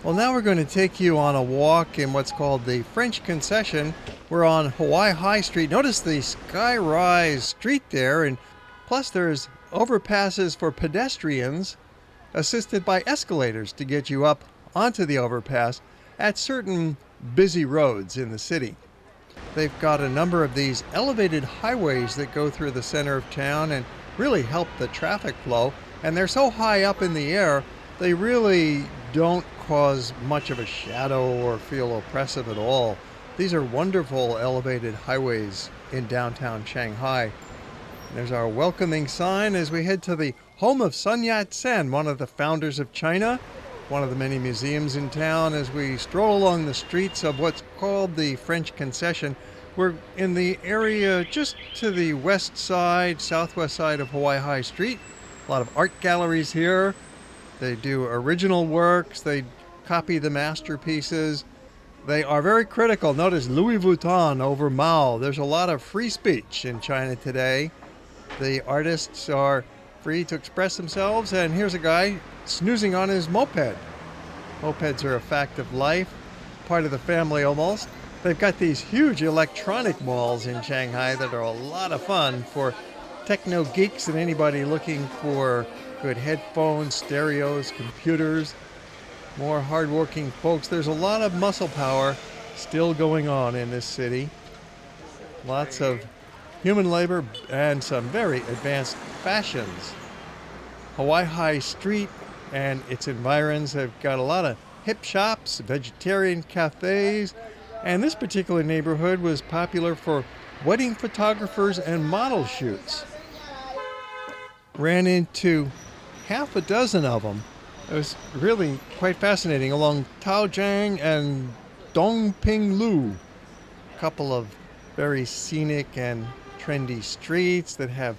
Well, now we're going to take you on a walk in what's called the French Concession. We're on Hawaii High Street. Notice the sky-rise street there, and plus there's overpasses for pedestrians assisted by escalators to get you up onto the overpass at certain busy roads in the city. They've got a number of these elevated highways that go through the center of town and really help the traffic flow. And they're so high up in the air, they really don't cause much of a shadow or feel oppressive at all. These are wonderful elevated highways in downtown Shanghai. There's our welcoming sign as we head to the home of Sun Yat-sen, one of the founders of China, one of the many museums in town. As we stroll along the streets of what's called the French Concession, we're in the area just to the west side, southwest side of Hawaii High Street. A lot of art galleries here. They do original works. They copy the masterpieces. They are very critical. Notice Louis Vuitton over Mao. There's a lot of free speech in China today. The artists are free to express themselves. And here's a guy snoozing on his moped. Mopeds are a fact of life, part of the family almost. They've got these huge electronic malls in Shanghai that are a lot of fun for techno geeks and anybody looking for good headphones, stereos, computers, more hardworking folks. There's a lot of muscle power still going on in this city. Lots of human labor and some very advanced fashions. Hawaii High Street and its environs have got a lot of hip shops, vegetarian cafes, and this particular neighborhood was popular for wedding photographers and model shoots. Ran into half a dozen of them. It was really quite fascinating along Taojiang and Dongpinglu. A couple of very scenic and trendy streets that have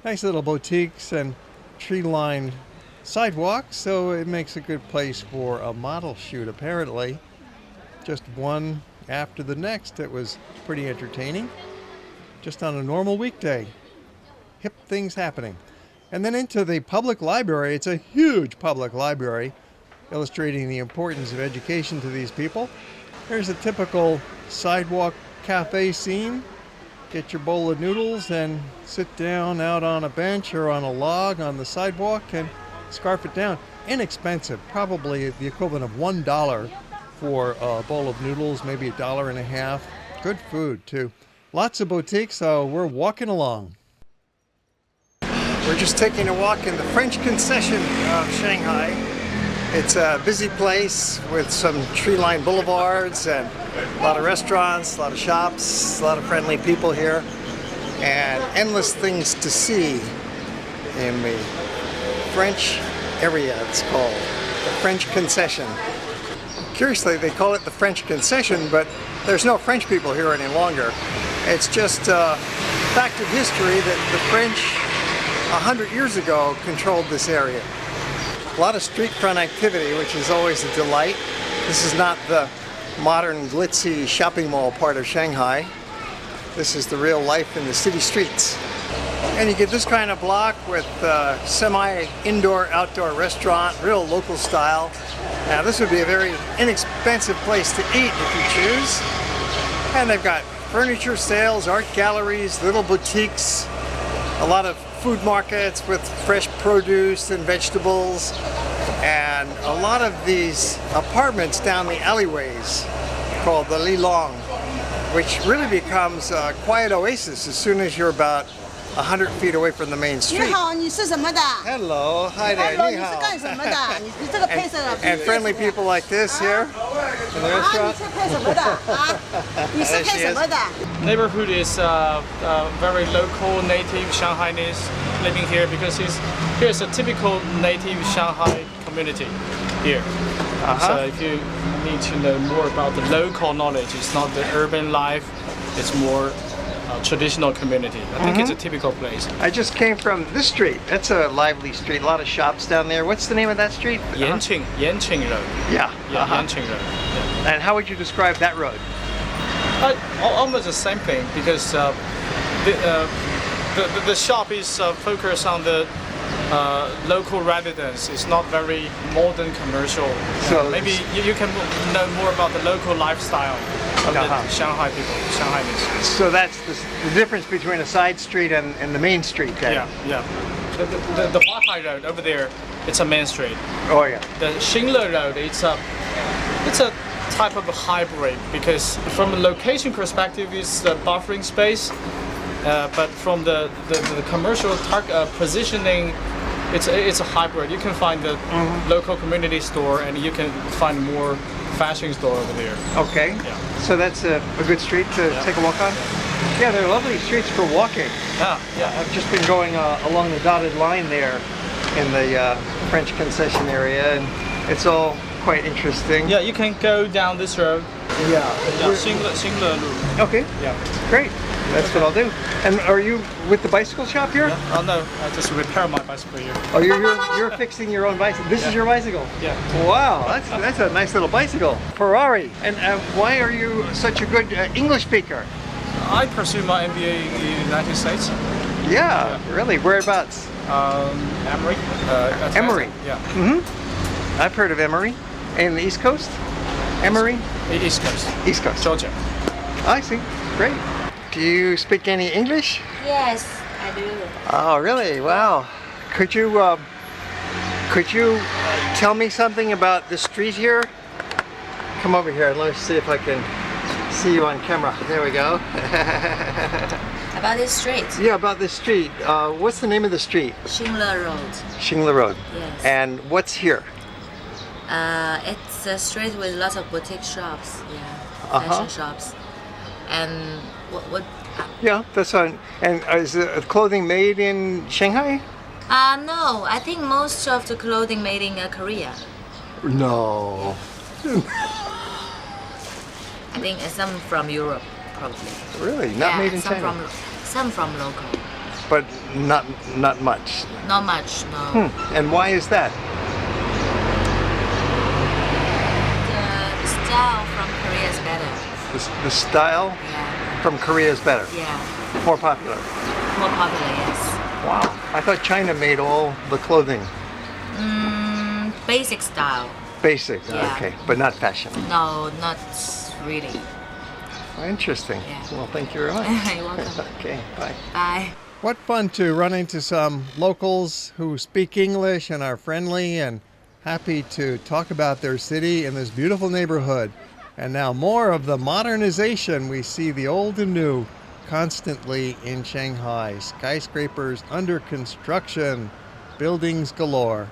nice little boutiques and tree-lined sidewalks, so it makes a good place for a model shoot apparently. Just one after the next. It was pretty entertaining. Just on a normal weekday. Hip things happening. And then into the public library. It's a huge public library, illustrating the importance of education to these people. Here's a typical sidewalk cafe scene. Get your bowl of noodles and sit down out on a bench or on a log on the sidewalk and scarf it down. Inexpensive, probably the equivalent of $1 for a bowl of noodles, maybe $1.50. Good food too. Lots of boutiques, so we're walking along. We're just taking a walk in the French Concession of Shanghai. It's a busy place with some tree-lined boulevards and a lot of restaurants, a lot of shops, a lot of friendly people here, and endless things to see in the French area. It's called the French Concession. Curiously, they call it the French Concession, but there's no French people here any longer. It's just a fact of history that the French 100 years ago controlled this area. A lot of street front activity, which is always a delight. This is not the modern glitzy shopping mall part of Shanghai. This is the real life in the city streets. And you get this kind of block with semi-indoor, outdoor restaurant, real local style. Now this would be a very inexpensive place to eat if you choose. And they've got furniture sales, art galleries, little boutiques, a lot of food markets with fresh produce and vegetables, and a lot of these apartments down the alleyways called the Lilong, which really becomes a quiet oasis as soon as you're about 100 feet away from the main street. 你好，你是什么的？ Hello, hi there, Hello， 你 你是 好. 干什么的？你这个配色的。 And friendly people like this here in the 啊，你 restaurant. 是配什么的？啊，你是配什么的？ Neighborhood is very local native Shanghainese living here because here's a typical native Shanghai community here. So if you need to know more about the local knowledge, it's not the urban life, it's more traditional community. I think it's a typical place. I just came from this street. That's a lively street. A lot of shops down there. What's the name of that street? Yanqing Road. Yeah. Yeah, Yanqing Road. Yeah. And how would you describe that road? Almost the same thing because the shop is focused on the local residents. It's not very modern commercial. So maybe you can know more about the local lifestyle of the Shanghai people, Shanghainese. So that's the difference between a side street and the main street then? Yeah. The Huahai Road over there, it's a main street. Oh yeah. The Xinle Road, it's a type of a hybrid because from a location perspective, it's a buffering space. But from the commercial positioning, it's a hybrid. You can find the local community store, and you can find more fashion store over there. Okay. Yeah. So that's a good street to take a walk on? Yeah, they're lovely streets for walking. Yeah. I've just been going along the dotted line there in the French Concession area, and it's all quite interesting. Yeah, you can go down this road. Yeah. Xinle Road. Okay. Yeah. Great. That's what I'll do. And are you with the bicycle shop here? Yeah. Oh no, I just repair my bicycle here. Oh, you're fixing your own bicycle. This is your bicycle. Yeah. Wow, that's a nice little bicycle. Ferrari. And why are you such a good English speaker? I pursue my MBA in the United States. Yeah. Really? Whereabouts? Emory. Emory. Yeah. I've heard of Emory. And the East Coast? Emory? East Coast. East Coast. Georgia. I see. Great. Do you speak any English? Yes, I do. Oh, really? Wow. Could you tell me something about the street here? Come over here. Let me see if I can see you on camera. There we go. About this street? Yeah, about this street. What's the name of the street? Xinle Road. Xinle Road. Yes. And what's here? It's a street with lots of boutique shops. Yeah. Fashion shops. And what? Yeah, that's on. And is the clothing made in Shanghai? No. I think most of the clothing made in Korea. No. I think some from Europe, probably. Really? Not made in China? Some from local. But not much. Not much, no. And why is that? The style from Korea is better. The style Yeah. from Korea is better, Yeah. more popular. More popular, yes. Wow. I thought China made all the clothing. Basic style. Basic, Yeah. okay, but not fashion. No, not really. Interesting. Yeah. Well, thank you very much. You're welcome. Okay, bye. Bye. What fun to run into some locals who speak English and are friendly and happy to talk about their city in this beautiful neighborhood. And now more of the modernization. We see the old and new constantly in Shanghai. Skyscrapers under construction, buildings galore.